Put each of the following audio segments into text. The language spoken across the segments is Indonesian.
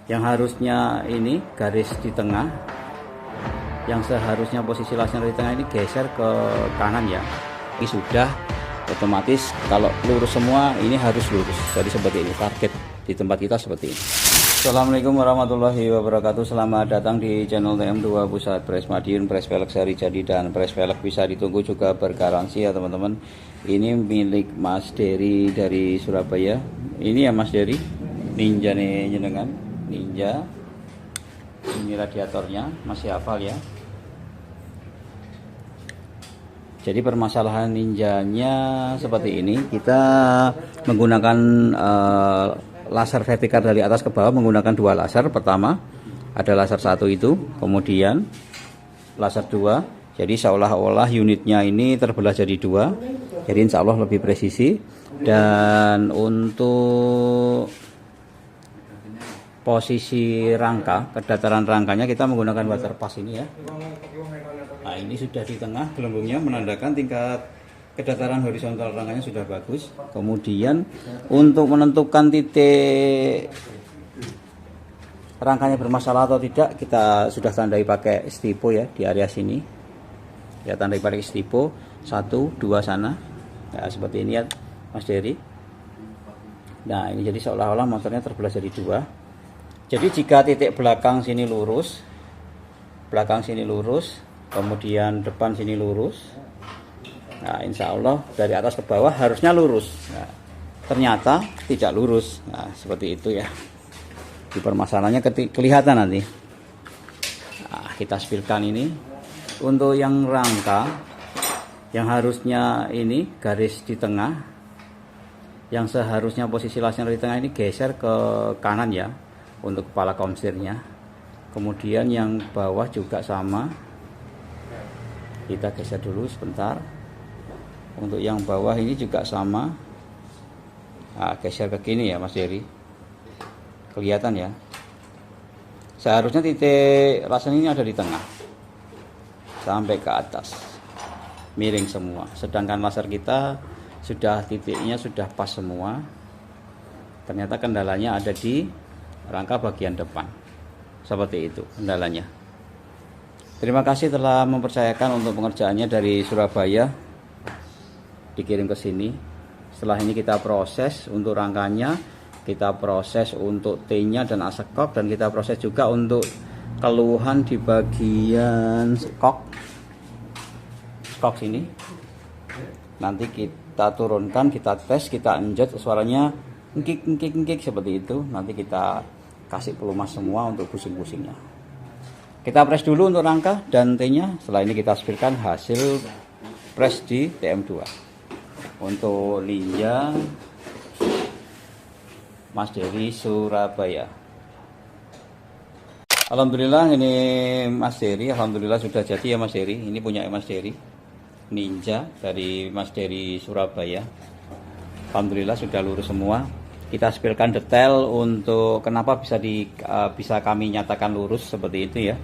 Yang harusnya ini garis di tengah, yang seharusnya posisi laser di tengah ini geser ke kanan ya. Ini sudah otomatis kalau lurus semua ini harus lurus. Jadi seperti ini target di tempat kita seperti ini. Assalamualaikum warahmatullahi wabarakatuh. Selamat datang di channel TM2 Pusat Pres Madiun, pres velg seri jadi dan pres velg bisa ditunggu juga bergaransi ya teman-teman. Ini milik Mas Dery dari Surabaya. Ini ya Mas Dery, Ninja nih jenengan, Ninja. Ini radiatornya masih hafal ya. Jadi permasalahan Ninjanya seperti ini, kita menggunakan laser vertikal dari atas ke bawah menggunakan dua laser. Pertama ada laser satu itu, kemudian laser dua. Jadi seolah-olah unitnya ini terbelah jadi dua. Jadi insya Allah lebih presisi. Dan untuk posisi rangka, kedataran rangkanya kita menggunakan water pass ini ya. Nah ini sudah di tengah gelembungnya, menandakan tingkat kedataran horizontal rangkanya sudah bagus. Kemudian untuk menentukan titik rangkanya bermasalah atau tidak, kita sudah tandai pakai stipo ya di area sini. Ya tandai pakai stipo 1, 2 sana. Ya seperti ini ya Mas Dery. Nah ini jadi seolah-olah motornya terbelah jadi dua. Jadi jika titik belakang sini lurus, kemudian depan sini lurus, nah insya Allah dari atas ke bawah harusnya lurus. Nah, ternyata tidak lurus. Nah seperti itu ya. Di permasalahannya kelihatan nanti. Nah, kita spilkan ini. Untuk yang rangka, yang harusnya ini garis di tengah, yang seharusnya posisi laser di tengah ini geser ke kanan ya, untuk kepala konsirnya. Kemudian yang bawah juga sama, kita geser dulu sebentar. Untuk yang bawah ini juga sama. Nah, geser ke kini ya Mas Dery, kelihatan ya. Seharusnya titik laser ini ada di tengah sampai ke atas, miring semua. Sedangkan laser kita sudah titiknya sudah pas semua. Ternyata kendalanya ada di rangka bagian depan. Seperti itu kendalanya. Terima kasih telah mempercayakan untuk pengerjaannya dari Surabaya, dikirim ke sini. Setelah ini kita proses untuk rangkanya, kita proses untuk T-nya dan asekok, dan kita proses juga untuk keluhan di bagian skok sini. Nanti kita turunkan, kita tes, kita enjot, suaranya ngkik seperti itu. Nanti kita kasih pelumas semua untuk pusing-pusingnya. Kita press dulu untuk rangka dan T-nya. Setelah ini kita spilkan hasil press di TM2. Untuk Ninja Mas Dery Surabaya. Alhamdulillah ini Mas Dery, alhamdulillah sudah jadi ya Mas Dery. Ini punya Mas Dery, Ninja dari Mas Dery Surabaya. Alhamdulillah sudah lurus semua. Kita spilkan detail untuk kenapa bisa kami nyatakan lurus seperti itu ya.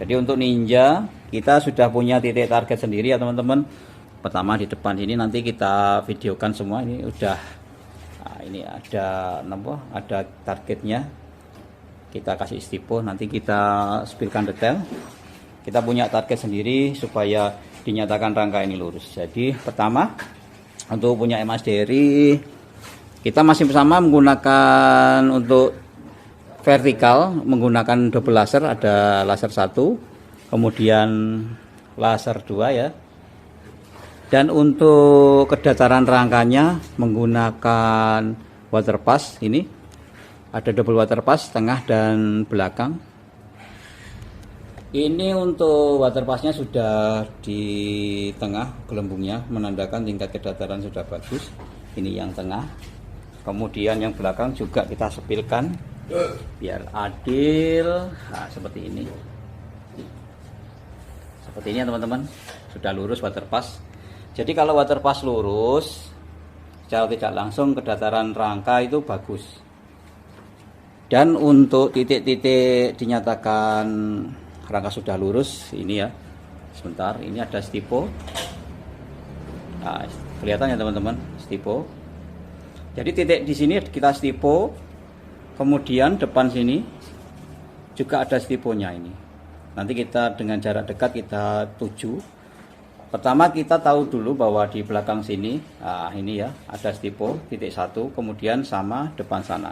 Jadi untuk Ninja kita sudah punya titik target sendiri ya teman-teman. Pertama di depan ini nanti kita videokan semua. Ini udah, nah, ini ada targetnya. Kita kasih stipo, nanti kita spilkan detail. Kita punya target sendiri supaya dinyatakan rangka ini lurus. Jadi pertama untuk punya Mas Dery, kita masih bersama menggunakan untuk vertikal, menggunakan double laser. Ada laser 1, kemudian laser 2 ya. Dan untuk kedataran rangkanya menggunakan water pass. Ini ada double water pass tengah dan belakang. Ini untuk water passnya sudah di tengah gelembungnya, menandakan tingkat kedataran sudah bagus. Ini yang tengah. Kemudian yang belakang juga kita sepilkan biar adil. Nah, seperti ini. Seperti ini ya teman-teman. Sudah lurus water pass. Jadi kalau water pass lurus, secara tidak langsung kedataran rangka itu bagus. Dan untuk titik-titik dinyatakan rangka sudah lurus, ini ya. Sebentar, ini ada stipo. Nah, kelihatan ya teman-teman, stipo. Jadi titik di sini kita stipo, kemudian depan sini juga ada stiponya ini. Nanti kita dengan jarak dekat kita tuju. Pertama kita tahu dulu bahwa di belakang sini, nah ini ya, ada stipo titik 1, kemudian sama depan sana.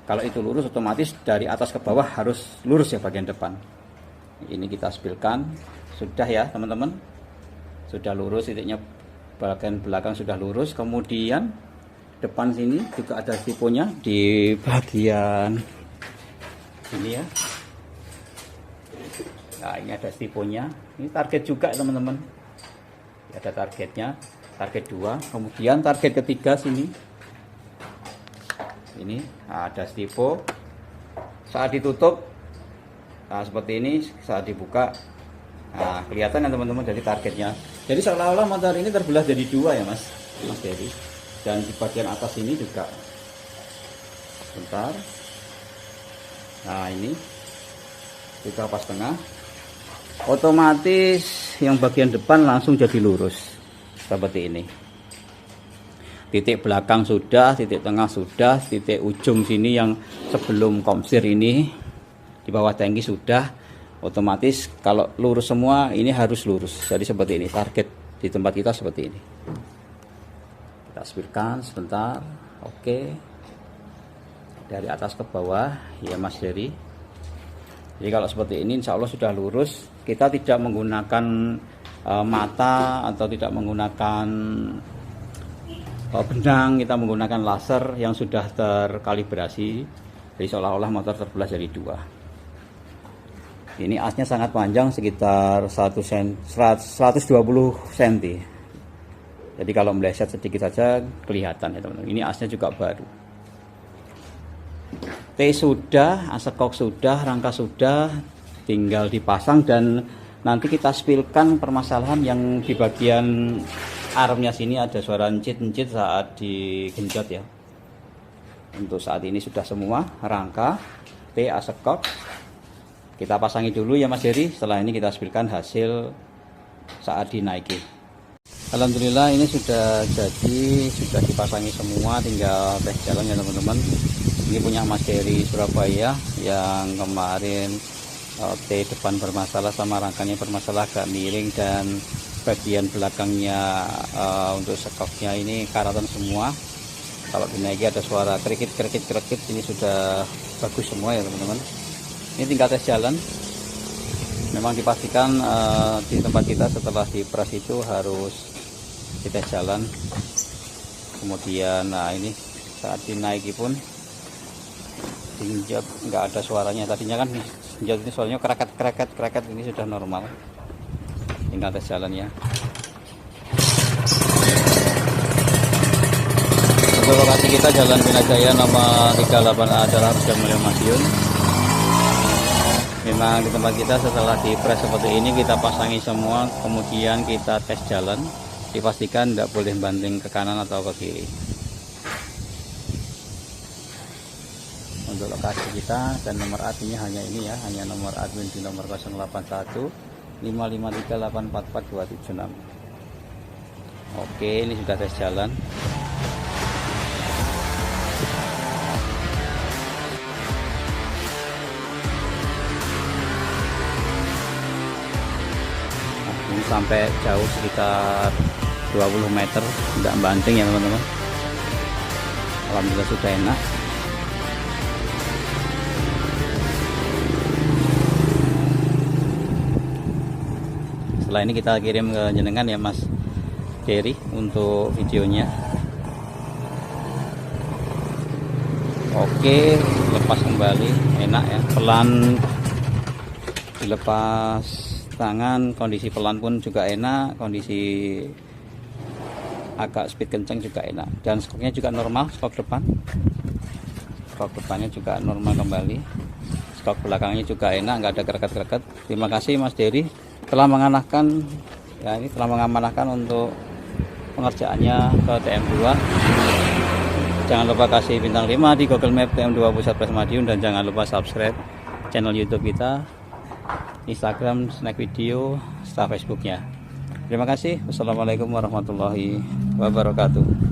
Kalau itu lurus otomatis dari atas ke bawah harus lurus ya bagian depan. Ini kita spilkan, sudah ya teman-teman, sudah lurus titiknya, bagian belakang sudah lurus. Kemudian depan sini juga ada stiponya di bagian ini ya. Nah ini ada stiponya, ini target juga teman-teman, ada targetnya, target 2, kemudian target ketiga sini, ini ada stipo, saat ditutup, nah seperti ini, saat dibuka, nah kelihatan ya teman-teman dari targetnya. Jadi seolah-olah motor ini terbelah jadi 2 ya Mas Dery, dan di bagian atas ini juga, bentar, nah ini kita pas tengah, otomatis yang bagian depan langsung jadi lurus seperti ini. Titik belakang sudah, titik tengah sudah, titik ujung sini yang sebelum komsir ini di bawah tangki sudah. Otomatis kalau lurus semua ini harus lurus. Jadi seperti ini, target di tempat kita seperti ini. Kita spilkan sebentar. Oke, dari atas ke bawah ya Mas Dery. Jadi kalau seperti ini insya Allah sudah lurus. Kita tidak menggunakan mata atau tidak menggunakan benang, kita menggunakan laser yang sudah terkalibrasi. Jadi seolah-olah motor terbelah jadi 2. Ini asnya sangat panjang, sekitar 120 cm. Jadi kalau meleset sedikit saja kelihatan ya teman-teman. Ini asnya juga baru. T sudah, asekok sudah, rangka sudah, tinggal dipasang dan nanti kita spilkan permasalahan yang di bagian armnya sini ada suara encit-encit saat digenjot ya. Untuk saat ini sudah semua, rangka, T, asekok. Kita pasangi dulu ya Mas Dery, setelah ini kita spilkan hasil saat dinaiki. Alhamdulillah ini sudah jadi, sudah dipasangi semua, tinggal tes jalan ya teman-teman. Ini punya Mas Dery Surabaya yang kemarin T depan bermasalah sama rangkanya bermasalah, agak miring, dan bagian belakangnya untuk sekoknya ini karatan semua. Kalau dinaiki ada suara kerikit, ini sudah bagus semua ya teman-teman. Ini tinggal tes jalan. Memang dipastikan di tempat kita setelah dipres itu harus dites jalan. Kemudian nah ini saat dinaiki pun diinjak nggak ada suaranya. Tadinya kan injak ini soalnya kreket, ini sudah normal. Tinggal tes jalan ya. Untuk lokasi kita Jalan Binajaya nomor 38A adalah Sudah Madiun. Memang di tempat kita setelah dipres seperti ini kita pasangi semua, kemudian kita tes jalan, dipastikan tidak boleh banting ke kanan atau ke kiri. Untuk lokasi kita dan nomor adminnya hanya ini ya, hanya nomor admin di nomor 081 553844276. Oke, ini sudah tes jalan. Nah, ini sampai jauh sekitar 20 meter, tidak banting ya teman-teman. Alhamdulillah sudah enak. Setelah ini kita kirim ke jenengan ya Mas Dery untuk videonya. Oke, lepas kembali, enak ya, pelan, dilepas tangan, kondisi pelan pun juga enak, kondisi agak speed kenceng juga enak, dan skoknya juga normal, skok depan, skok depannya juga normal kembali, skok belakangnya juga enak, nggak ada kereket-kereket. Terima kasih Mas Dery telah mengamanahkan ya, ini telah mengamanahkan untuk pengerjaannya ke TM2. Jangan lupa kasih bintang 5 di Google Map TM2 Pusat Pres Madiun, dan jangan lupa subscribe channel YouTube kita, Instagram, Snack Video, serta Facebooknya. Terima kasih. Wassalamualaikum warahmatullahi wabarakatuh.